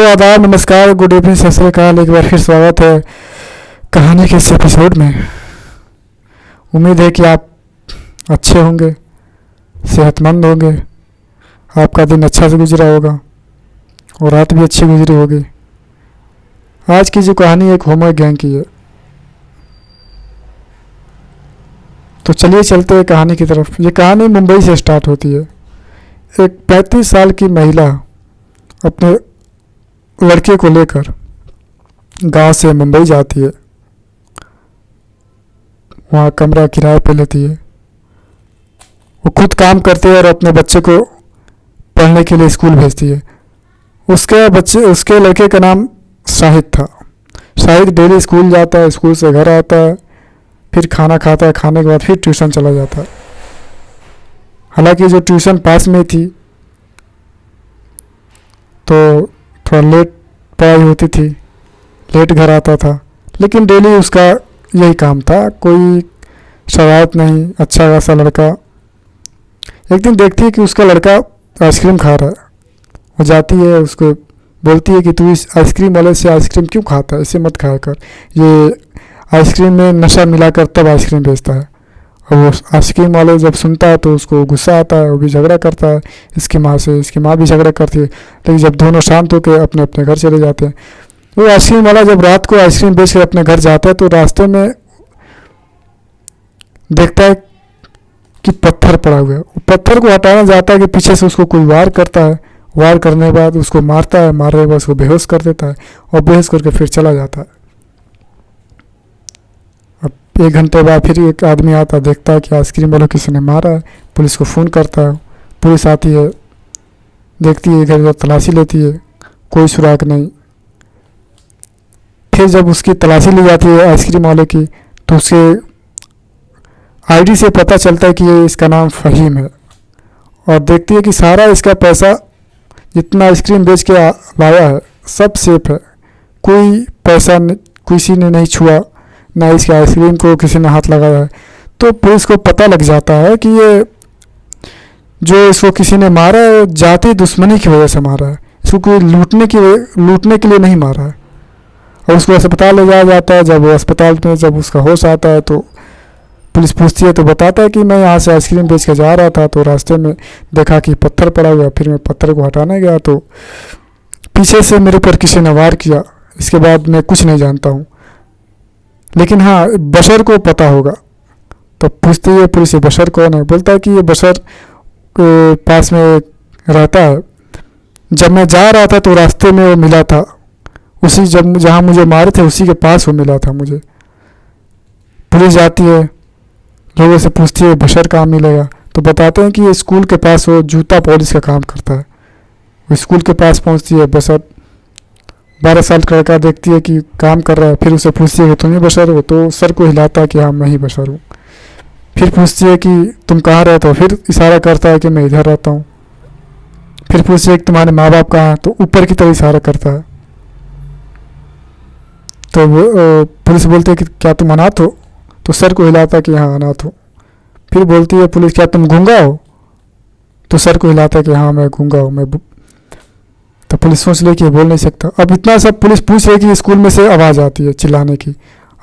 आदाब, नमस्कार, good evening, सत श्री अकाल। एक बार फिर स्वागत है कहानी के इस एपिसोड में। उम्मीद है कि आप अच्छे होंगे, सेहतमंद होंगे, आपका दिन अच्छा से गुजरा होगा और रात भी अच्छी गुजरी होगी। आज की जो कहानी एक होमवर्क गैंग की है, तो चलिए चलते हैं कहानी की तरफ। ये कहानी मुंबई से स्टार्ट होती है। एक 35 साल की महिला अपने लड़के को लेकर गांव से मुंबई जाती है। वहाँ कमरा किराए पे लेती है। वो खुद काम करती है और अपने बच्चे को पढ़ने के लिए स्कूल भेजती है। उसके लड़के का नाम शाहिद था। शाहिद डेली स्कूल जाता है, स्कूल से घर आता है, फिर खाना खाता है, खाने के बाद फिर ट्यूशन चला जाता है। हालांकि जो ट्यूशन पास में थी तो थोड़ा लेट पढ़ाई होती थी, लेट घर आता था, लेकिन डेली उसका यही काम था। कोई शरारत नहीं, अच्छा खासा लड़का। एक दिन देखती है कि उसका लड़का आइसक्रीम खा रहा है। वो जाती है, उसको बोलती है कि तू इस आइसक्रीम वाले से आइसक्रीम क्यों खाता है, इसे मत खाया कर, ये आइसक्रीम में नशा मिलाकर तब आइसक्रीम बेचता है। और वो आइसक्रीम वाले जब सुनता है तो उसको गुस्सा आता है, वो भी झगड़ा करता है इसकी माँ से। इसकी माँ भी झगड़ा करती है, लेकिन जब दोनों शांत होकर अपने अपने घर चले जाते हैं। वो आइसक्रीम वाला जब रात को आइसक्रीम बेच कर अपने घर जाता है तो रास्ते में देखता है कि पत्थर पड़ा हुआ है। वो पत्थर को हटाना चाहता है कि पीछे से उसको कोई वार करता है। वार करने के बाद उसको मारता है, मारने के बाद उसको बेहोश कर देता है और बेहोश करके फिर चला जाता है। 1 घंटे बाद फिर एक आदमी आता, देखता है कि आइसक्रीम वालों किसी ने मारा है। पुलिस को फ़ोन करता है। पुलिस आती है, देखती है, इधर उधर तलाशी लेती है, कोई सुराग नहीं। फिर जब उसकी तलाशी ली जाती है आइसक्रीम वाले की, तो उसके आईडी से पता चलता है कि ये इसका नाम फ़हीम है। और देखती है कि सारा इसका पैसा जितना आइसक्रीम बेच के लाया है सब सेफ है। कोई पैसा किसी ने नहीं छुआ, ना इसके आइसक्रीम को किसी ने हाथ लगाया है। तो पुलिस को पता लग जाता है कि ये जो इसको किसी ने मारा है जाति दुश्मनी की वजह से मारा है। इसको कोई लूटने के लिए नहीं मारा है। और उसको अस्पताल ले जाया जाता है। जब वो अस्पताल में जब उसका होश आता है तो पुलिस पूछती है तो बताता है कि मैं यहाँ से आइसक्रीम बेच कर जा रहा था, तो रास्ते में देखा कि पत्थर पड़ा हुआ है। फिर मैं पत्थर को हटाने गया तो पीछे से मेरे पर किसी ने वार किया। इसके बाद मैं कुछ नहीं जानता हूँ, लेकिन हाँ बशर को पता होगा। तो पूछती है पुलिस, बशर कौन है? बोलता है कि ये बशर के पास में रहता है। जब मैं जा रहा था तो रास्ते में वो मिला था, उसी जहाँ मुझे मारे थे उसी के पास वो मिला था मुझे। पुलिस जाती है, लोगों से पूछती है बशर कहाँ मिलेगा, तो बताते हैं कि ये स्कूल के पास वो जूता पॉलिश का काम करता है। वो स्कूल के पास पहुँचती है। बशर 12 साल का लड़का देखती है कि काम कर रहा है। फिर उसे पूछती है कि तुम ही बशर हो? तो सर को हिलाता है कि हाँ मैं ही बशर हूँ। फिर पूछती है कि तुम कहाँ रहते हो? फिर इशारा करता है कि मैं इधर रहता हूँ। फिर पूछती है कि तुम्हारे माँ बाप कहाँ हैं? तो ऊपर की तरफ इशारा करता है। तो वो पुलिस बोलती है कि क्या तुम अनाथ हो? तो सर को हिलाता है कि हाँ अनाथ हूँ। फिर बोलती है पुलिस, क्या तुम गूंगा हो? तो सर को हिलाता है कि हाँ मैं गूंगा हूँ। तो पुलिस सोच ले कि ये बोल नहीं सकता। अब इतना सब पुलिस पूछ रही कि स्कूल में से आवाज़ आती है चिल्लाने की।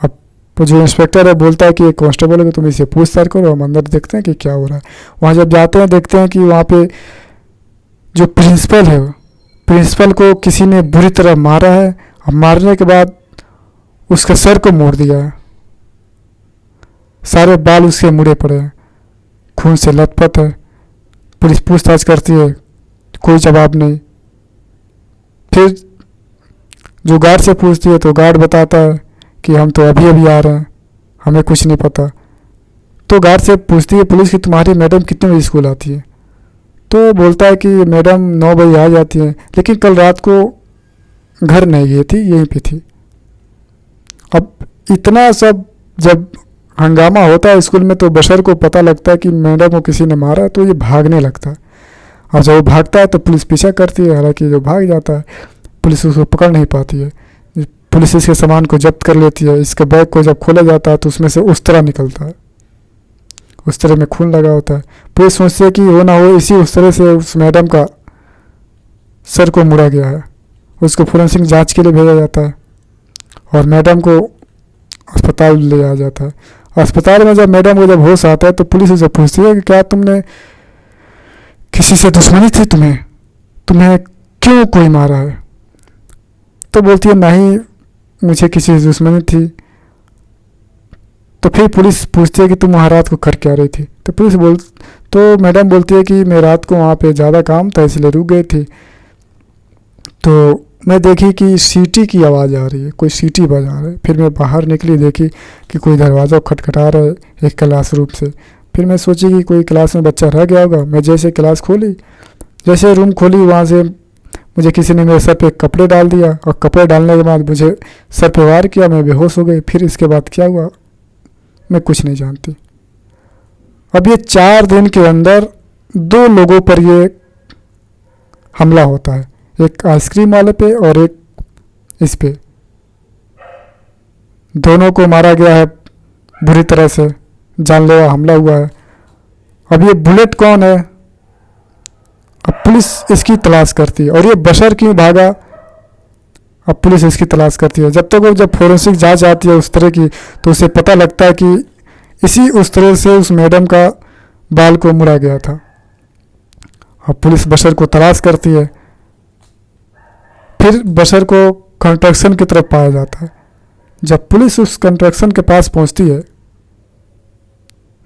अब जो इंस्पेक्टर है बोलता है कि ये कांस्टेबल है कि तुम इसे पूछताछ करो, हम अंदर देखते हैं कि क्या हो रहा है। वहाँ जब जाते हैं देखते हैं कि वहाँ पे जो प्रिंसिपल है, प्रिंसिपल को किसी ने बुरी तरह मारा है। और मारने के बाद उसका सर को मोड़ दिया है, सारे बाल उसके मुड़े पड़े हैं, खून से लथपथ है। पुलिस पूछताछ करती है, कोई जवाब नहीं। फिर जो गार्ड से पूछती है तो गार्ड बताता है कि हम तो अभी अभी आ रहे हैं, हमें कुछ नहीं पता। तो गार्ड से पूछती है पुलिस कि तुम्हारी मैडम कितने बजे स्कूल आती है? तो बोलता है कि मैडम 9 बजे आ जाती हैं, लेकिन कल रात को घर नहीं गई थी, यहीं पे थी। अब इतना सब जब हंगामा होता है स्कूल में तो बशर को पता लगता है कि मैडम को किसी ने मारा, तो ये भागने लगता है। और जब वो भागता है तो पुलिस पीछा करती है, हालांकि जो भाग जाता है पुलिस उसको पकड़ नहीं पाती है। पुलिस इसके सामान को जब्त कर लेती है। इसके बैग को जब खोला जाता है तो उसमें से उस तरह निकलता है, उस तरह में खून लगा होता है। पुलिस सोचती है कि हो ना हो इसी उस तरह से उस मैडम का सर को मुड़ा गया है उसको फोरेंसिक जांच के लिए भेजा जाता है और मैडम को अस्पताल ले जाया जाता है। अस्पताल में जब मैडम को जब होश आता है तो पुलिस उसे पूछती है कि क्या तुमने किसी से दुश्मनी थी, तुम्हें क्यों कोई मारा है? तो बोलती है नहीं, मुझे किसी से दुश्मनी थी। तो फिर पुलिस पूछती है कि तुम वहाँ रात को कर क्या रही थी? तो मैडम बोलती है कि मैं रात को वहाँ पे ज़्यादा काम था इसलिए रुक गई थी। तो मैं देखी कि सीटी की आवाज़ आ रही है, कोई सीटी बजा रहा है। फिर मैं बाहर निकली, देखी कि कोई दरवाज़ा खटखटा रहा है एक क्लासरूम से। फिर मैं सोची कि कोई क्लास में बच्चा रह गया होगा। मैं जैसे क्लास खोली, जैसे रूम खोली, वहाँ से मुझे किसी ने मेरे सर पे कपड़े डाल दिया और कपड़े डालने के बाद मुझे सर पे वार किया। मैं बेहोश हो गई। फिर इसके बाद क्या हुआ मैं कुछ नहीं जानती। अब ये 4 दिन के अंदर 2 लोगों पर ये हमला होता है, एक आइसक्रीम वाले पे और एक इस पे। दोनों को मारा गया है बुरी तरह से, जानलेवा हमला हुआ है। अब ये बुलेट कौन है? अब पुलिस इसकी तलाश करती है। और ये बशर क्यों भागा? अब पुलिस इसकी तलाश करती है। जब फोरेंसिक जांच आती है उस तरह की, तो उसे पता लगता है कि उस तरह से उस मैडम का बाल को मुड़ा गया था। अब पुलिस बशर को तलाश करती है। फिर बशर को कंस्ट्रक्शन की तरफ पाया जाता है। जब पुलिस उस कंस्ट्रक्शन के पास पहुंचती है,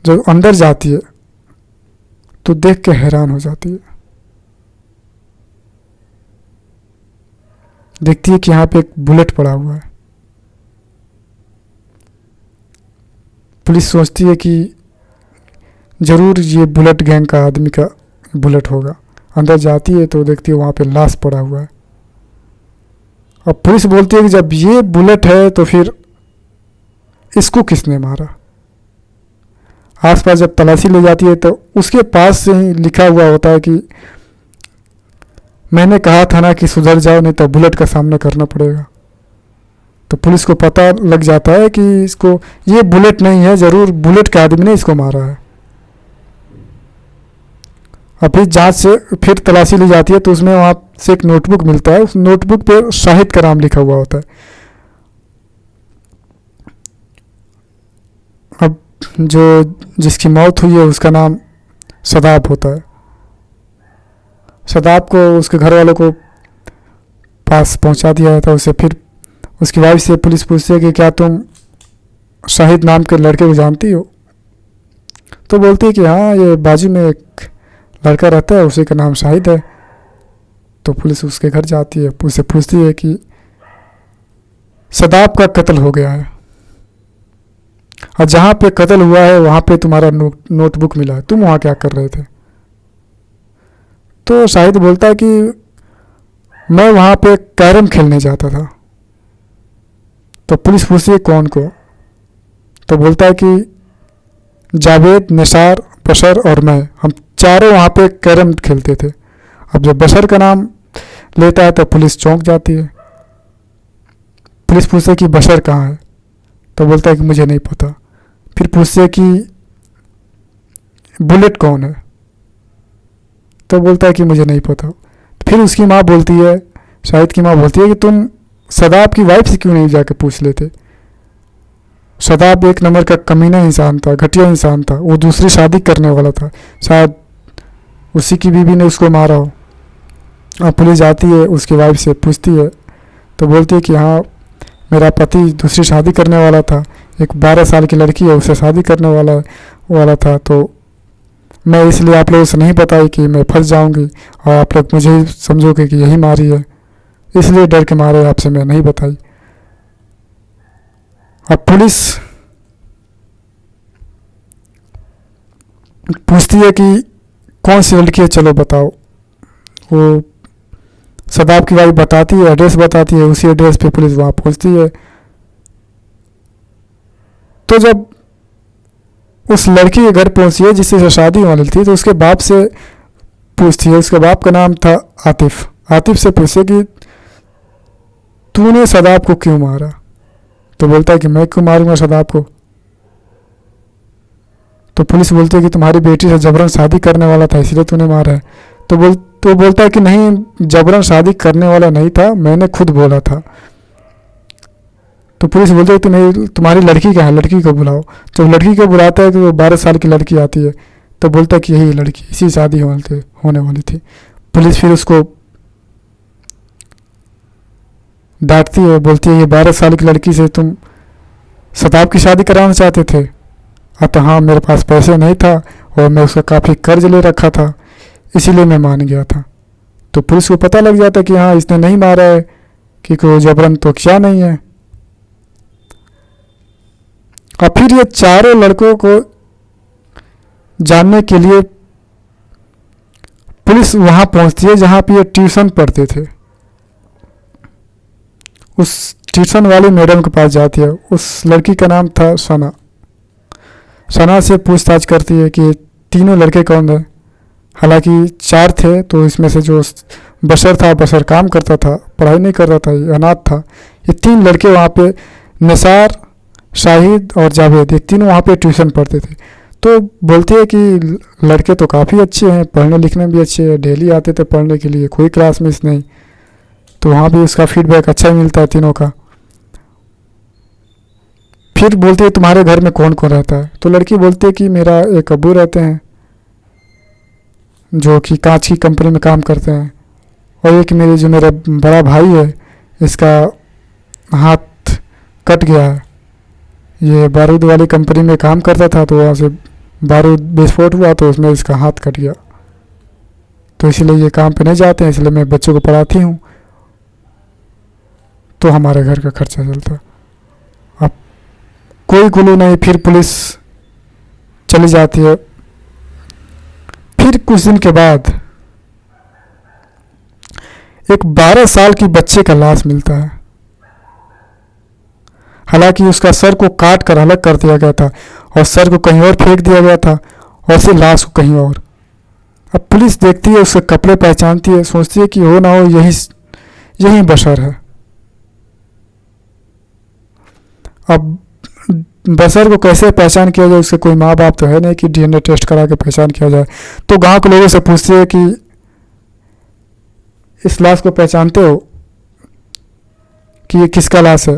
जब अंदर जाती है, तो देख के हैरान हो जाती है। देखती है कि यहाँ पे एक बुलेट पड़ा हुआ है। पुलिस सोचती है कि ज़रूर ये बुलेट गैंग का आदमी का बुलेट होगा। अंदर जाती है तो देखती है वहाँ पे लाश पड़ा हुआ है। अब पुलिस बोलती है कि जब ये बुलेट है तो फिर इसको किसने मारा? आसपास जब तलाशी ले जाती है तो उसके पास से ही लिखा हुआ होता है कि मैंने कहा था ना कि सुधर जाओ, नहीं तो बुलेट का सामना करना पड़ेगा। तो पुलिस को पता लग जाता है कि इसको ये बुलेट नहीं है, ज़रूर बुलेट के आदमी ने इसको मारा है। अभी जांच से फिर तलाशी ली जाती है तो उसमें वहाँ से एक नोटबुक मिलता है। उस नोटबुक पे शाहिद का नाम लिखा हुआ होता है। अब जिसकी मौत हुई है उसका नाम सदाब होता है। सदाब को उसके घर वालों को पास पहुंचा दिया जाता है। उसे फिर उसकी वाइफ से पुलिस पूछती है कि क्या तुम शाहिद नाम के लड़के को जानती हो? तो बोलती है कि हाँ, ये बाजू में एक लड़का रहता है, उसी का नाम शाहिद है। तो पुलिस उसके घर जाती है, उससे पूछती है कि सदाब का कत्ल हो गया है और जहाँ पे कत्ल हुआ है वहाँ पे तुम्हारा नोटबुक मिला है, तुम वहाँ क्या कर रहे थे? तो शाहिद बोलता है कि मैं वहाँ पे कैरम खेलने जाता था। तो पुलिस पूछती है कौन को? तो बोलता है कि जावेद, निसार, बशर और मैं, हम चारों वहाँ पे कैरम खेलते थे। अब जब बशर का नाम लेता है तो पुलिस चौंक जाती है। पुलिस पूछती है कि बशर कहाँ है? तो बोलता है कि मुझे नहीं पता। फिर पूछते है कि बुलेट कौन है? तो बोलता है कि मुझे नहीं पता। फिर उसकी माँ बोलती है, शाहिद की माँ बोलती है कि तुम सदाब की वाइफ से क्यों नहीं जाकर पूछ लेते? सदाब एक नंबर का कमीना इंसान था, घटिया इंसान था। वो दूसरी शादी करने वाला था, शायद उसी की बीवी ने उसको मारा हो। अब पुलिस जाती है, उसकी वाइफ से पूछती है तो बोलती है कि हाँ, मेरा पति दूसरी शादी करने वाला था, एक 12 साल की लड़की है, उससे शादी करने वाला था। तो मैं इसलिए आप लोगों से नहीं बताई कि मैं फंस जाऊंगी और आप लोग मुझे समझोगे कि यही मारी है, इसलिए डर के मारे आपसे मैं नहीं बताई। अब पुलिस पूछती है कि कौन सी लड़की है, चलो बताओ। वो सदाब की वाइफ बताती है, एड्रेस बताती है। उसी एड्रेस पे पुलिस वहाँ पहुँचती है। तो जब उस लड़की के घर पहुँची है जिससे शादी वाली थी, तो उसके बाप से पूछती है। उसके बाप का नाम था आतिफ। आतिफ से पूछे कि तूने सदाब को क्यों मारा? तो बोलता है कि मैं क्यों मारूंगा सदाब को? तो पुलिस बोलती है कि तुम्हारी बेटी से जबरन शादी करने वाला था, इसलिए तूने मारा है। तो वो बोलता है कि नहीं, जबरन शादी करने वाला नहीं था, मैंने खुद बोला था। तो पुलिस बोलती है कि नहीं, तुम्हारी लड़की कहाँ है, लड़की को बुलाओ। जब लड़की को बुलाता है तो 12 साल की लड़की आती है, तो बोलता है कि यही लड़की, इसी शादी होने वाली थी। पुलिस फिर उसको डांटती है, बोलती है ये 12 साल की लड़की से तुम शताब की शादी कराना चाहते थे? तो हाँ, मेरे पास पैसे नहीं था और मैं उसका काफ़ी कर्ज ले रखा था, इसीलिए मैं मान गया था। तो पुलिस को पता लग जाता कि हाँ, इसने नहीं मारा है, कि कोई जबरन तो क्या नहीं है। और फिर ये चारों लड़कों को जानने के लिए पुलिस वहां पहुंचती है जहां पे ये ट्यूशन पढ़ते थे। उस ट्यूशन वाली मैडम के पास जाती है। उस लड़की का नाम था सना। सना से पूछताछ करती है कि तीनों लड़के कौन है। हालांकि 4 थे, तो इसमें से जो बशर था, बशर काम करता था, पढ़ाई नहीं कर रहा था, ये अनाथ था। ये 3 लड़के वहाँ पे, निसार, शाहिद और जावेद, ये तीनों वहाँ पे ट्यूशन पढ़ते थे। तो बोलती है कि लड़के तो काफ़ी अच्छे हैं, पढ़ने लिखने भी अच्छे हैं, डेली आते थे पढ़ने के लिए, कोई क्लास मिस नहीं। तो वहाँ भी उसका फीडबैक अच्छा ही मिलता है तीनों का। फिर बोलती है तुम्हारे घर में कौन कौन रहता है? तो लड़की बोलती है कि मेरा एक अब्बू रहते हैं जो कि कांच की कंपनी में काम करते हैं, और एक मेरा बड़ा भाई है, इसका हाथ कट गया है। ये बारूद वाली कंपनी में काम करता था, तो वहाँ से बारूद विस्फोट हुआ तो उसमें इसका हाथ कट गया, तो इसलिए ये काम पे नहीं जाते हैं, इसलिए मैं बच्चों को पढ़ाती हूँ, तो हमारे घर का खर्चा चलता। अब कोई गुलू नहीं, फिर पुलिस चली जाती है। फिर कुछ दिन के बाद एक 12 साल की बच्चे का लाश मिलता है। हालांकि उसका सर को काट कर अलग कर दिया गया था और सर को कहीं और फेंक दिया गया था और फिर लाश को कहीं और। अब पुलिस देखती है, उसके कपड़े पहचानती है, सोचती है कि हो ना हो यही बशर है। अब बशर को कैसे पहचान किया जाए? उसके कोई माँ बाप तो है नहीं कि डीएनए टेस्ट करा के पहचान किया जाए। तो गांव के लोगों से पूछती है कि इस लाश को पहचानते हो कि ये किसका लाश है?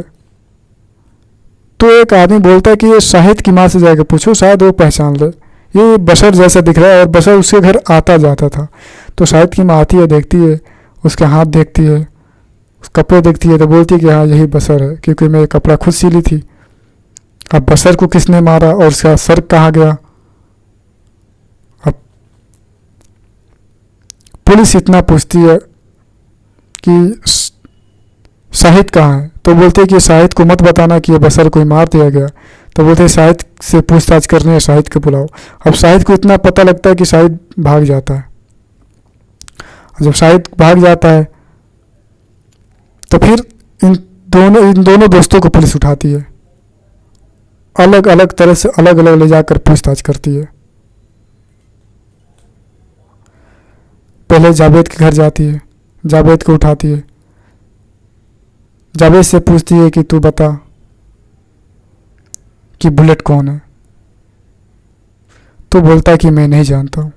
तो एक आदमी बोलता है कि ये शाहिद की माँ से जाकर पूछो, शायद वो पहचान ले, ये बशर जैसा दिख रहा है। और बशर उसके घर आता जाता था। तो शाहिद की माँ आती है, देखती है, उसके हाथ देखती है, उस कपड़े देखती है, तो बोलती है कि हाँ यही बशर है, क्योंकि मैं ये कपड़ा खुद सिली थी। अब बशर को किसने मारा और उसका सर कहाँ गया? अब पुलिस इतना पूछती है कि शाहिद कहाँ है? तो बोलते हैं कि शाहिद को मत बताना कि ये बशर कोई मार दिया गया। तो बोलते हैं शाहिद से पूछताछ करनी है, शाहिद को बुलाओ। अब शाहिद को इतना पता लगता है कि शाहिद भाग जाता है। जब शाहिद भाग जाता है तो फिर इन दोनों दोस्तों को पुलिस उठाती है, अलग अलग तरह से अलग अलग ले जाकर पूछताछ करती है। पहले जावेद के घर जाती है, जावेद को उठाती है, जावेद से पूछती है कि तू बता कि बुलेट कौन है? तो बोलता है कि मैं नहीं जानता हूँ।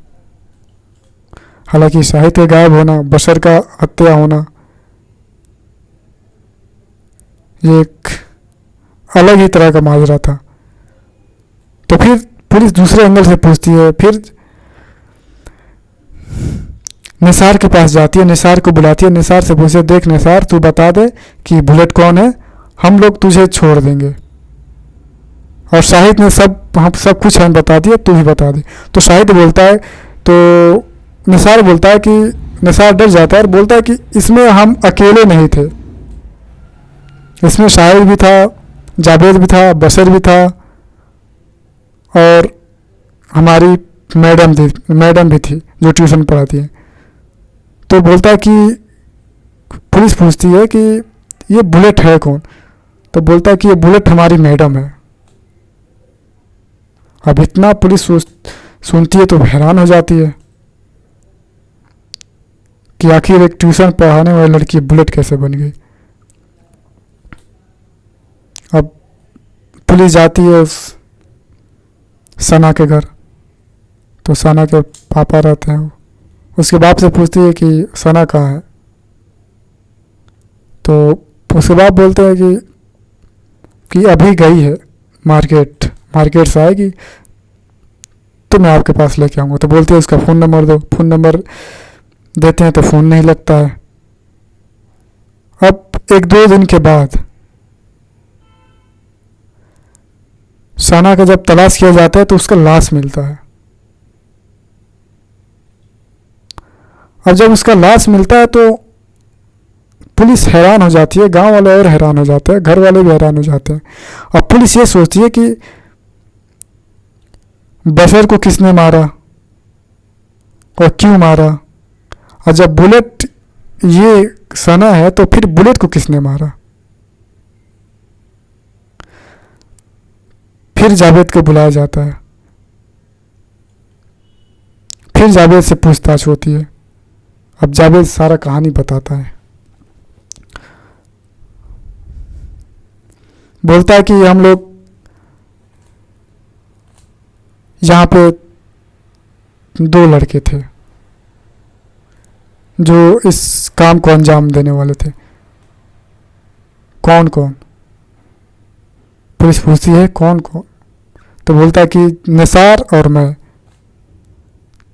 हालांकि शाहिद के गायब होना, बशर का हत्या होना, ये एक अलग ही तरह का माजरा था। तो फिर पुलिस दूसरे एंगल से पूछती है, फिर निसार के पास जाती है, निसार को बुलाती है, निसार से पूछे, देख निसार, तू बता दे कि बुलेट कौन है, हम लोग तुझे छोड़ देंगे। और शाहिद ने सब कुछ हमें बता दिया, तू ही बता दे। तो शाहिद बोलता है, तो निसार बोलता है कि निसार डर जाता है और बोलता है कि इसमें हम अकेले नहीं थे, इसमें शाहिद भी था, जावेद भी था, बशर भी था, और हमारी मैडम भी थी जो ट्यूशन पढ़ाती है। तो बोलता है कि पुलिस पूछती है कि ये बुलेट है कौन? तो बोलता है कि ये बुलेट हमारी मैडम है। अब इतना पुलिस सुनती है तो हैरान हो जाती है कि आखिर एक ट्यूशन पढ़ाने वाली लड़की बुलेट कैसे बन गई। अब पुलिस जाती है उस सना के घर, तो सना के पापा रहते हैं, उसके बाप से पूछती है कि सना कहाँ है। तो उसके बाप बोलते हैं कि अभी गई है मार्केट से आएगी तो मैं आपके पास लेके आऊँगा। तो बोलती है उसका फ़ोन नंबर दो। फ़ोन नंबर देते हैं तो फ़ोन नहीं लगता है। अब 1-2 दिन के बाद सना का जब तलाश किया जाता है तो उसका लाश मिलता है। अब जब उसका लाश मिलता है तो पुलिस हैरान हो जाती है, गांव वाले और हैरान हो जाते हैं, घर वाले भी हैरान हो जाते हैं। और पुलिस ये सोचती है कि बशर को किसने मारा और क्यों मारा, और जब बुलेट ये सना है तो फिर बुलेट को किसने मारा। फिर जावेद को बुलाया जाता है। फिर जावेद से पूछताछ होती है। अब जावेद सारा कहानी बताता है। बोलता है कि हम लोग यहाँ पे 2 लड़के थे जो इस काम को अंजाम देने वाले थे। कौन कौन? पुलिस पूछती है कौन कौन। तो बोलता है कि निसार और मैं।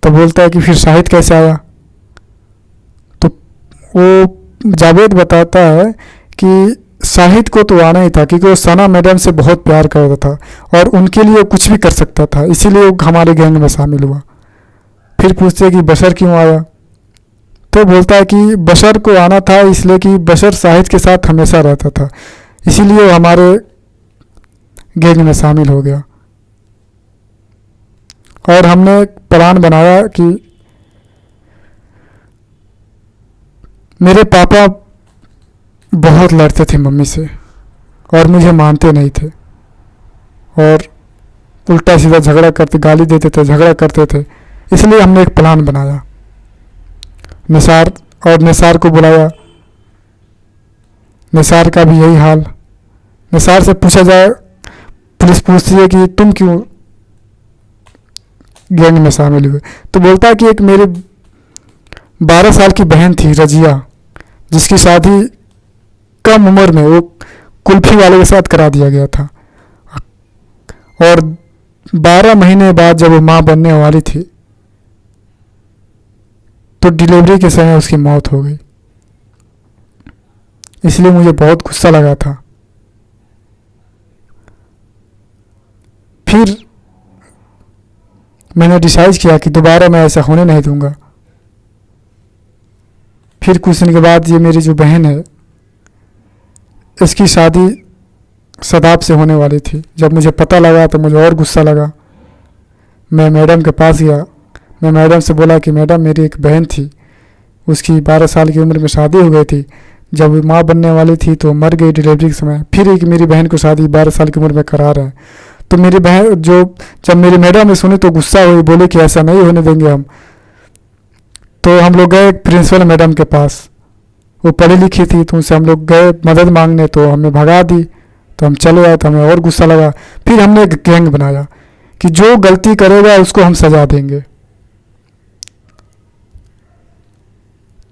तो बोलता है कि फिर शाहिद कैसे आया। तो वो जावेद बताता है कि शाहिद को तो आना ही था क्योंकि वो सना मैडम से बहुत प्यार करता था और उनके लिए कुछ भी कर सकता था, इसीलिए वो हमारे गैंग में शामिल हुआ। फिर पूछते हैं कि बशर क्यों आया। तो बोलता है कि बशर को आना था इसलिए कि बशर शाहिद के साथ हमेशा रहता था, इसीलिए वो हमारे गैंग में शामिल हो गया। और हमने प्लान बनाया कि मेरे पापा बहुत लड़ते थे मम्मी से और मुझे मानते नहीं थे और उल्टा सीधा झगड़ा करते, गाली देते थे, झगड़ा करते थे। इसलिए हमने एक प्लान बनाया। निसार को बुलाया। निसार का भी यही हाल। निसार से पूछा जाए, पुलिस पूछती है कि तुम क्यों गैंग में शामिल हुए। तो बोलता है कि एक मेरे 12 साल की बहन थी रजिया, जिसकी शादी कम उम्र में वो कुल्फी वाले के साथ करा दिया गया था और 12 महीने बाद जब वो माँ बनने वाली थी तो डिलीवरी के समय उसकी मौत हो गई। इसलिए मुझे बहुत गुस्सा लगा था। फिर मैंने डिसाइड किया कि दोबारा मैं ऐसा होने नहीं दूंगा। फिर कुछ दिन के बाद ये मेरी जो बहन है इसकी शादी सदाब से होने वाली थी। जब मुझे पता लगा तो मुझे और गुस्सा लगा। मैं मैडम के पास गया। मैं मैडम से बोला कि मैडम मेरी एक बहन थी, उसकी 12 साल की उम्र में शादी हो गई थी। जब वो माँ बनने वाली थी तो मर गई डिलीवरी के समय। फिर एक मेरी बहन को शादी 12 साल की उम्र में करा रहे हैं। तो मेरी बहन जब मेरी मैडम ने सुनी तो गुस्सा हुई, बोली कि ऐसा नहीं होने देंगे हम। तो हम लोग गए प्रिंसिपल मैडम के पास। वो पढ़ी लिखी थी तो उनसे हम लोग गए मदद मांगने, तो हमें भगा दी। तो हम चले आए तो हमें और गुस्सा लगा। फिर हमने एक गैंग बनाया कि जो गलती करेगा उसको हम सजा देंगे।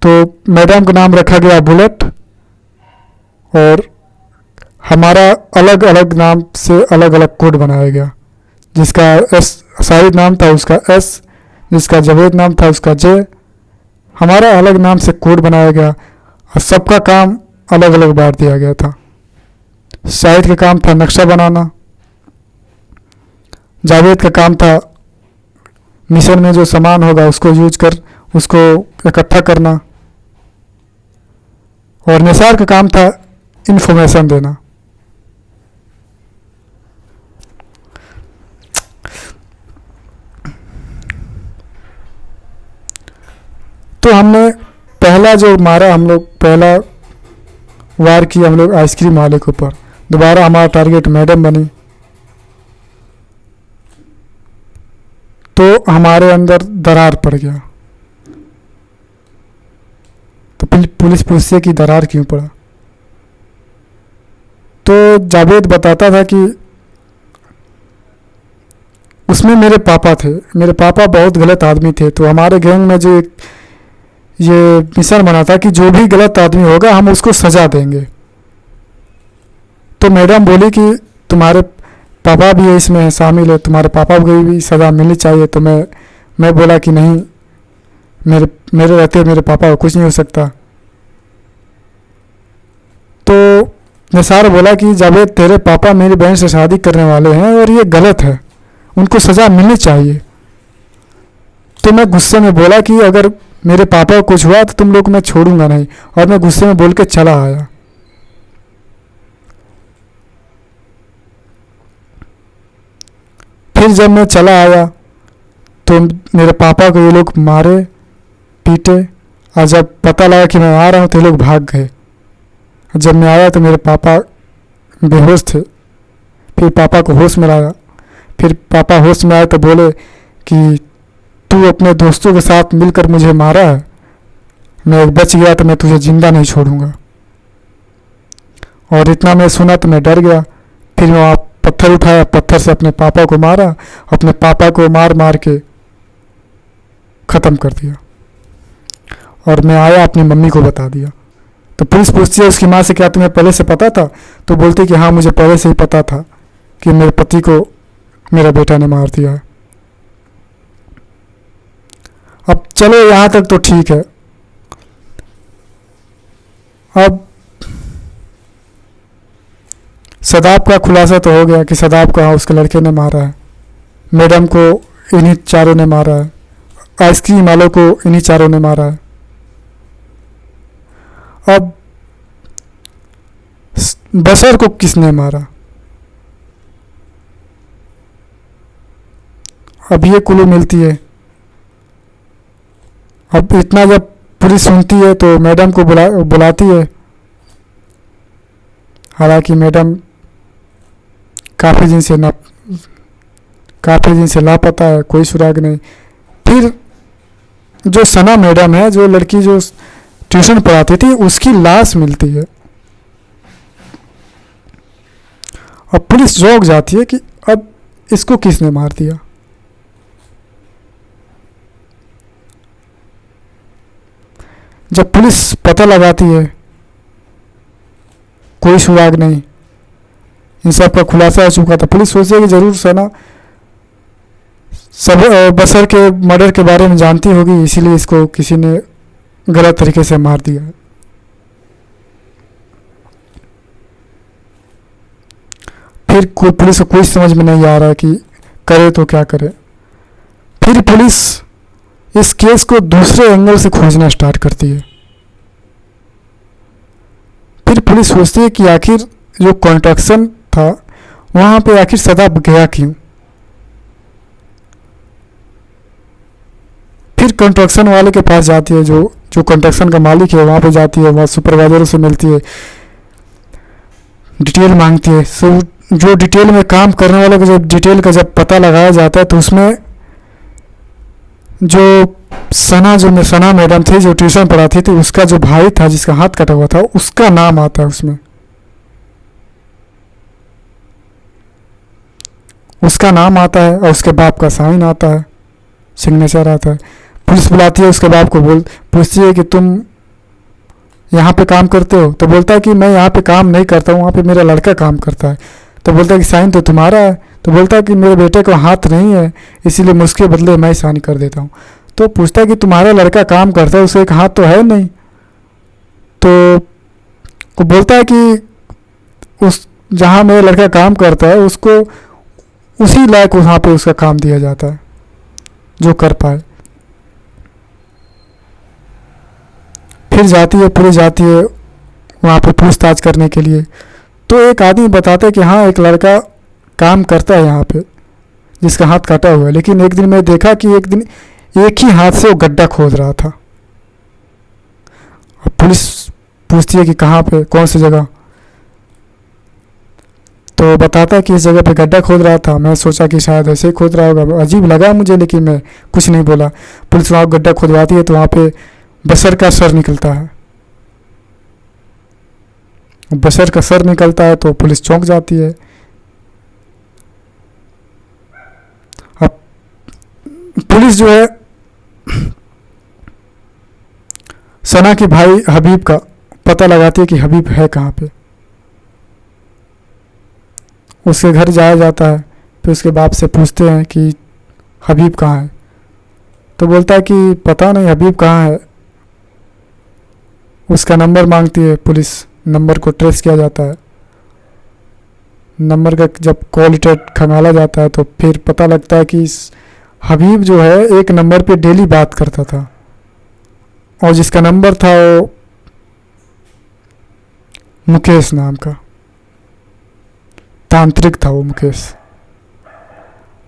तो मैडम का नाम रखा गया बुलेट और हमारा अलग अलग नाम से अलग अलग कोड बनाया गया। जिसका एस शाहिद नाम था उसका एस, जिसका जावेद नाम था उसका जे। हमारा अलग नाम से कोड बनाया गया और सबका काम अलग अलग बांट दिया गया था। शाहिद का काम था नक्शा बनाना, जावेद का काम था मिशन में जो सामान होगा उसको यूज कर उसको इकट्ठा करना, और निसार का काम था इंफॉर्मेशन देना। तो हमने पहला जो मारा, हम लोग पहला वार किया हम लोग आइसक्रीम वाले के ऊपर। दोबारा हमारा टारगेट मैडम बनी। तो हमारे अंदर दरार पड़ गया। तो पुलिस पूछती है कि दरार क्यों पड़ा। तो जावेद बताता था कि उसमें मेरे पापा थे। मेरे पापा बहुत गलत आदमी थे। तो हमारे गैंग में जो ये मिशन बना था कि जो भी गलत आदमी होगा हम उसको सज़ा देंगे। तो मैडम बोली कि तुम्हारे पापा भी इसमें शामिल है, तुम्हारे पापा को भी सज़ा मिलनी चाहिए। तो मैं बोला कि नहीं, मेरे मेरे रहते मेरे पापा को कुछ नहीं हो सकता। तो निसार बोला कि जब तेरे पापा मेरी बहन से शादी करने वाले हैं और ये गलत है, उनको सज़ा मिलनी चाहिए। तो मैं गुस्से में बोला कि अगर मेरे पापा को कुछ हुआ तो तुम लोग मैं छोड़ूंगा नहीं, और मैं गुस्से में बोल के चला आया। फिर जब मैं चला आया तो मेरे पापा को ये लोग मारे पीटे, और जब पता लगा कि मैं आ रहा हूँ तो ये लोग भाग गए। जब मैं आया तो मेरे पापा बेहोश थे। फिर पापा को होश में लाया। फिर पापा होश में आए तो बोले कि तू अपने दोस्तों के साथ मिलकर मुझे मारा है, मैं बच गया तो मैं तुझे जिंदा नहीं छोड़ूंगा। और इतना मैं सुना तो मैं डर गया। फिर मैं वहाँ पत्थर उठाया, पत्थर से अपने पापा को मारा, अपने पापा को मार मार के ख़त्म कर दिया। और मैं आया अपनी मम्मी को बता दिया। तो पुलिस पूछती है उसकी माँ से, क्या तुम्हें पहले से पता था? तो बोलती कि हाँ, मुझे पहले से ही पता था कि मेरे पति को मेरा बेटा ने मार दिया है। अब चलो यहाँ तक तो ठीक है। अब सदाब का खुलासा तो हो गया कि सदाब को हाँ उसके लड़के ने मारा है, मैडम को इन्हीं चारों ने मारा है, आइसक्रीम वालों को इन्हीं चारों ने मारा है। अब बशर को किसने मारा? अब ये क्लू मिलती है। अब इतना जब पुलिस सुनती है तो मैडम को बुलाती है। हालांकि मैडम काफ़ी दिन से लापता है, कोई सुराग नहीं। फिर जो सना मैडम है, जो लड़की जो ट्यूशन पढ़ाती थी, उसकी लाश मिलती है। अब पुलिस चौंक जाती है कि अब इसको किसने मार दिया। जब पुलिस पता लगाती है, कोई सुराग नहीं, इन सब का खुलासा हो चुका था। पुलिस सोची कि जरूर सना सब बशर के मर्डर के बारे में जानती होगी, इसीलिए इसको किसी ने गलत तरीके से मार दिया। फिर पुलिस को कोई समझ में नहीं आ रहा कि करे तो क्या करे। फिर पुलिस इस केस को दूसरे एंगल से खोजना स्टार्ट करती है। फिर पुलिस सोचती है कि आखिर जो कॉन्ट्रैक्शन था वहां पे आखिर सदाब गया क्यों। फिर कंस्ट्रक्शन वाले के पास जाती है, जो कंस्ट्रक्शन का मालिक है, वहाँ पे जाती है, वहाँ सुपरवाइजरों से मिलती है, डिटेल मांगती है। सो जो डिटेल में काम करने वाले को जब डिटेल का जब पता लगाया जाता है तो उसमें जो सना मैडम थी जो ट्यूशन पढ़ाती थी, उसका जो भाई था जिसका हाथ कटा हुआ था, उसका नाम आता है उसमें। उसका नाम आता है और उसके बाप का साइन आता है, सिग्नेचर आता है। पुलिस बुलाती है उसके बाप को, पूछती है कि तुम यहाँ पे काम करते हो? तो बोलता है कि मैं यहाँ पे काम नहीं करता हूँ, वहाँ पे मेरा लड़का काम करता है। तो बोलता है कि साइन तो तुम्हारा है। तो बोलता है कि मेरे बेटे को हाथ नहीं है, इसीलिए मैं उसके बदले मैं साइन कर देता हूँ। तो पूछता है कि तुम्हारा लड़का काम करता है, उसे एक हाथ तो है नहीं। तो वो बोलता है कि उस जहाँ मेरा लड़का काम करता है उसको उसी लायक वहाँ पे उसका काम दिया जाता है जो कर पाए। फिर जाती है, पुलिस जाती है वहाँ पे पूछताछ करने के लिए। तो एक आदमी बताता है कि हाँ एक लड़का काम करता है यहाँ पे जिसका हाथ काटा हुआ है, लेकिन एक दिन मैं देखा कि एक दिन एक ही हाथ से वो गड्ढा खोद रहा था। अब पुलिस पूछती है कि कहाँ पे, कौन सी जगह? तो बताता है कि इस जगह पे गड्ढा खोद रहा था। मैं सोचा कि शायद ऐसे ही खोद रहा होगा, अजीब लगा मुझे, लेकिन मैं कुछ नहीं बोला। पुलिस वहाँ गड्ढा खोदवाती है तो वहाँ पे बशर का सर निकलता है। बशर का सर निकलता है तो पुलिस चौंक जाती है। अब पुलिस जो है सना के भाई हबीब का पता लगाती है कि हबीब है कहाँ पे। उसके घर जाया जाता है। फिर उसके बाप से पूछते हैं कि हबीब कहाँ है, तो बोलता है कि पता नहीं हबीब कहाँ है। उसका नंबर मांगती है पुलिस, नंबर को ट्रेस किया जाता है। नंबर का जब कॉल लेटर खंगाला जाता है तो फिर पता लगता है कि हबीब जो है एक नंबर पे डेली बात करता था, और जिसका नंबर था वो मुकेश नाम का तांत्रिक था। वो मुकेश,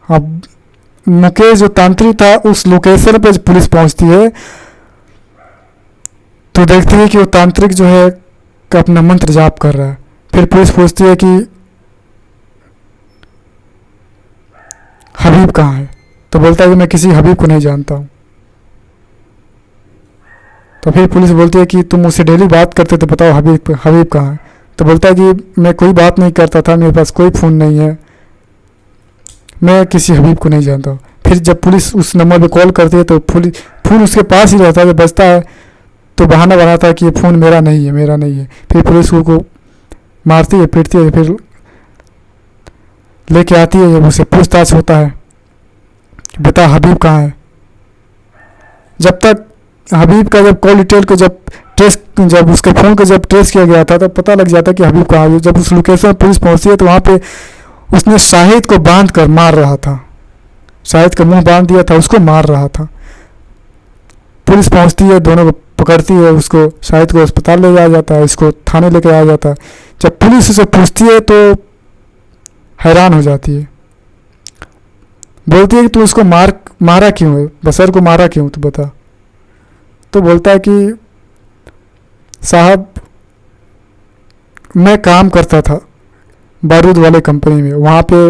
अब मुकेश जो तांत्रिक था, उस लोकेशन पे पुलिस पहुंचती है तो देखती है कि वो तांत्रिक जो है अपना मंत्र जाप कर रहा है। फिर पुलिस पूछती है कि हबीब कहाँ है, तो बोलता है कि मैं किसी हबीब को नहीं जानता हूँ। तो फिर पुलिस बोलती है कि तुम मुझसे डेली बात करते थे, बताओ हबीब हबीब कहाँ है। तो बोलता है कि मैं कोई बात नहीं करता था, मेरे पास कोई फ़ोन नहीं है, मैं किसी हबीब को नहीं जानता हूँ। फिर जब पुलिस उस नंबर पे कॉल करती है तो फ़ोन उसके पास ही रहता है, जब बजता है तो बहाना बनाता है कि ये फ़ोन मेरा नहीं है, मेरा नहीं है। फिर पुलिस को मारती है, पीटती है, फिर लेके आती है। जब उसे पूछताछ होता है कि बता हबीब कहाँ है, जब तक हबीब का जब कॉल डिटेल को जब उसके फ़ोन को जब ट्रेस किया गया था तब पता लग जाता है कि हबीब कहाँ है। जब उस लोकेशन पर पुलिस पहुंची है तो वहाँ पे उसने शाहिद को बांध कर मार रहा था, शाहिद का मुंह बांध दिया था, उसको मार रहा था। पुलिस पहुंचती है, दोनों को पकड़ती है, उसको शाहिद को अस्पताल ले जाया जाता है, इसको थाने लेके आया जाता है। जब पुलिस उसे पूछती है तो हैरान हो जाती है, बोलती है कि तू उसको मारा क्यों है, बसर को मारा क्यों, तू बता। तो बोलता है कि साहब मैं काम करता था बारूद वाले कंपनी में, वहाँ पे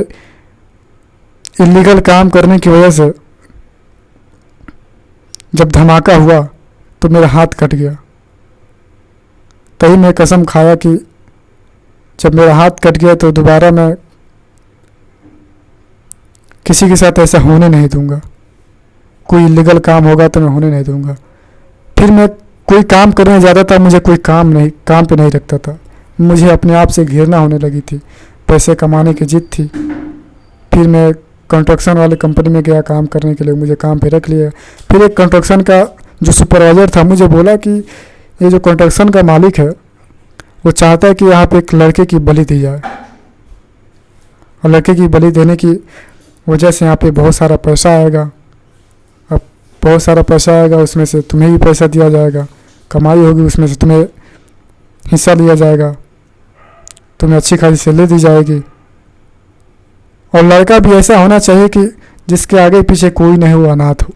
इलीगल काम करने की वजह से जब धमाका हुआ तो मेरा हाथ कट गया। तभी मैं कसम खाया कि जब मेरा हाथ कट गया तो दोबारा मैं किसी के साथ ऐसा होने नहीं दूंगा, कोई इलीगल काम होगा तो मैं होने नहीं दूंगा। फिर मैं कोई काम करने जाता था, मुझे कोई काम पे नहीं रखता था, मुझे अपने आप से घृणा होने लगी थी, पैसे कमाने की जिद थी। फिर मैं कंस्ट्रक्शन वाले कंपनी में गया काम करने के लिए, मुझे काम पे रख लिया। फिर एक कंस्ट्रक्शन का जो सुपरवाइज़र था मुझे बोला कि ये जो कंस्ट्रक्शन का मालिक है वो चाहता है कि यहाँ पे एक लड़के की बलि दी जाए, और लड़के की बलि देने की वजह से यहाँ पे बहुत सारा पैसा आएगा। अब बहुत सारा पैसा आएगा, उसमें से तुम्हें भी पैसा दिया जाएगा, कमाई होगी उसमें से तुम्हें हिस्सा लिया जाएगा, तुम्हें अच्छी खासी सैलरी दी जाएगी, और लड़का भी ऐसा होना चाहिए कि जिसके आगे पीछे कोई नहीं हो, अनाथ हो।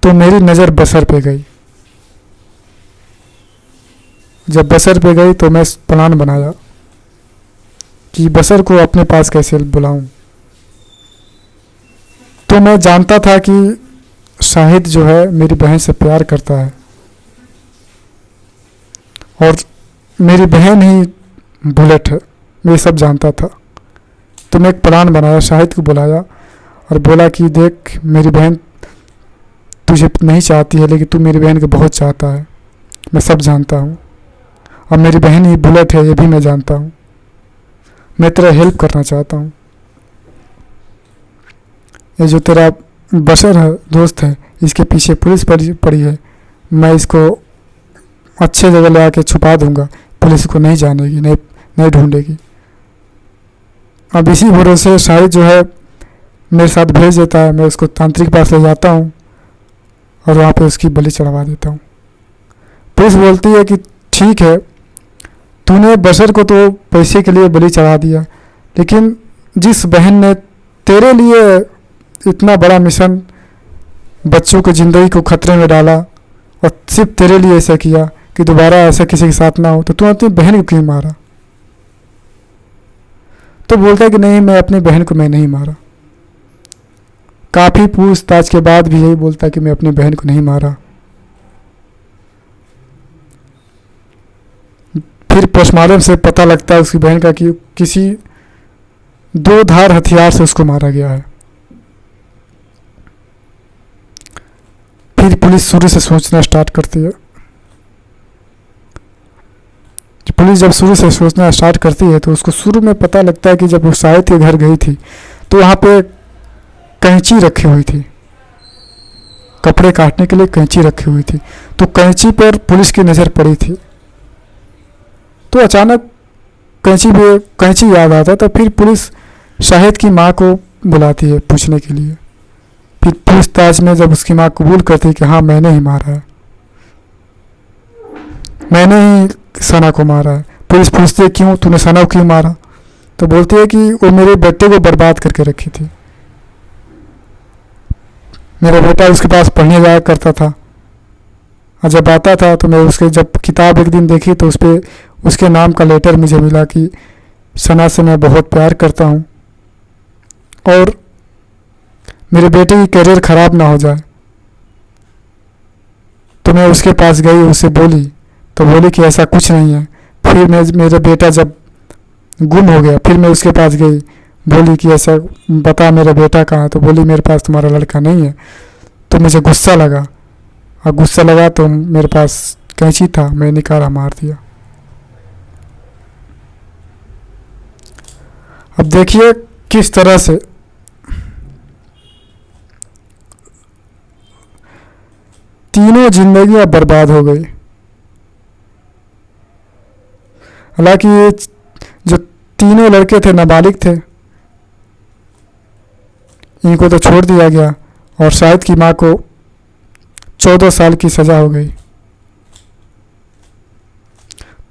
तो मेरी नज़र बसर पे गई। जब बसर पे गई तो मैं प्लान बनाया कि बसर को अपने पास कैसे बुलाऊं। तो मैं जानता था कि शाहिद जो है मेरी बहन से प्यार करता है, और मेरी बहन ही बुलेट है, मैं सब जानता था। तो मैं एक प्लान बनाया, शाहिद को बुलाया और बोला कि देख मेरी बहन तुझे नहीं चाहती है, लेकिन तू मेरी बहन को बहुत चाहता है, मैं सब जानता हूँ, और मेरी बहन ही बुलेट है ये भी मैं जानता हूँ, मैं तेरा हेल्प करना चाहता हूँ। ये जो तेरा बशर है, दोस्त है, इसके पीछे पुलिस पड़ी है, मैं इसको अच्छे जगह ले आके छुपा दूंगा, पुलिस को नहीं जानेगी, नहीं ढूंढेगी। अब इसी भरोसे शाहिद जो है मेरे साथ भेज देता है, मैं उसको तांत्रिक पास ले जाता हूँ और वहाँ पे उसकी बलि चढ़वा देता हूँ। पुलिस बोलती है कि ठीक है, तूने बशर को तो पैसे के लिए बलि चढ़ा दिया, लेकिन जिस बहन ने तेरे लिए इतना बड़ा मिशन, बच्चों की ज़िंदगी को खतरे में डाला और सिर्फ तेरे लिए ऐसा किया कि दोबारा ऐसा किसी के साथ ना हो, तो तू अपनी बहन को क्यों मारा। तो बोलता है कि नहीं, मैं अपनी बहन को मैं नहीं मारा। काफ़ी पूछताछ के बाद भी यही बोलता है कि मैं अपनी बहन को नहीं मारा। फिर पोस्टमार्टम से पता लगता है उसकी बहन का कि किसी 2 धार हथियार से उसको मारा गया है। फिर पुलिस शुरू से सोचना स्टार्ट करती है। पुलिस जब शुरू से सोचना स्टार्ट करती है तो उसको शुरू में पता लगता है कि जब वो शाहिद के घर गई थी तो वहाँ पे कैंची रखी हुई थी, कपड़े काटने के लिए कैंची रखी हुई थी। तो कैंची पर पुलिस की नज़र पड़ी थी, तो अचानक कैंची याद आता है। तो फिर पुलिस शाहिद की माँ को बुलाती है पूछने के लिए। फिर पूछताछ में जब उसकी माँ कबूल करती है कि हाँ मैंने ही मारा है, मैंने ही सना को मारा है। पुलिस पूछती है क्यों, तूने सना को क्यों मारा? तो बोलती है कि वो मेरे बेटे को बर्बाद करके रखी थी। मेरा बेटा उसके पास पढ़ने जाया करता था और जब आता था तो मैं उसके जब किताब एक दिन देखी तो उस पर उसके नाम का लेटर मुझे मिला कि सना से मैं बहुत प्यार करता हूँ और मेरे बेटे की करियर ख़राब ना हो जाए। तो मैं उसके पास गई, उससे बोली तो बोली कि ऐसा कुछ नहीं है। फिर मेरा बेटा जब गुम हो गया फिर मैं उसके पास गई, बोली कि ऐसा बता मेरा बेटा कहाँ है। तो बोली मेरे पास तुम्हारा लड़का नहीं है। तो मुझे गुस्सा लगा और गुस्सा लगा तो मेरे पास कैंची था, मैं निकाला मार दिया। अब देखिए किस तरह से तीनों जिंदगियां बर्बाद हो गई। हालांकि ये जो तीनों लड़के थे नाबालिग थे, इनको तो छोड़ दिया गया और शाहिद की माँ को 14 साल की सज़ा हो गई।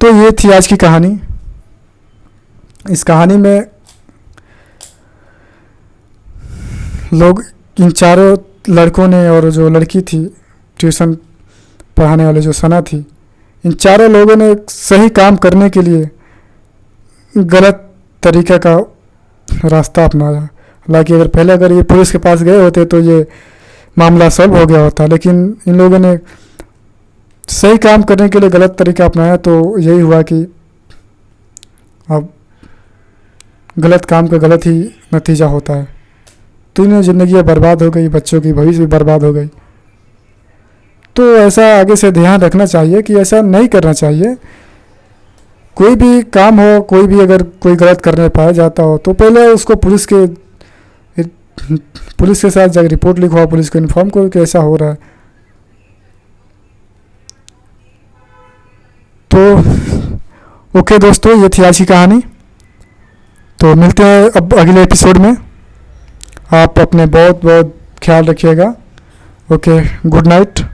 तो ये थी आज की कहानी। इस कहानी में लोग इन चारों लड़कों ने और जो लड़की थी ट्यूशन पढ़ाने वाले जो सना थी, इन चारों लोगों ने सही काम करने के लिए गलत तरीक़े का रास्ता अपनाया। हालांकि अगर ये पुलिस के पास गए होते तो ये मामला सॉल्व हो गया होता, लेकिन इन लोगों ने सही काम करने के लिए गलत तरीका अपनाया। तो यही हुआ कि अब गलत काम का गलत ही नतीजा होता है। तीनों जिंदगियां बर्बाद हो गई, बच्चों की भविष्य भी बर्बाद हो गई। तो ऐसा आगे से ध्यान रखना चाहिए कि ऐसा नहीं करना चाहिए। कोई भी काम हो, कोई भी अगर कोई गलत करने पाया जाता हो तो पहले उसको पुलिस के साथ जाकर रिपोर्ट लिखवाओ, पुलिस को इन्फॉर्म करो कि ऐसा हो रहा है। तो ओके दोस्तों, ये थी आज की कहानी। तो मिलते हैं अब अगले एपिसोड में। आप अपने बहुत बहुत ख्याल रखिएगा। Okay, good night.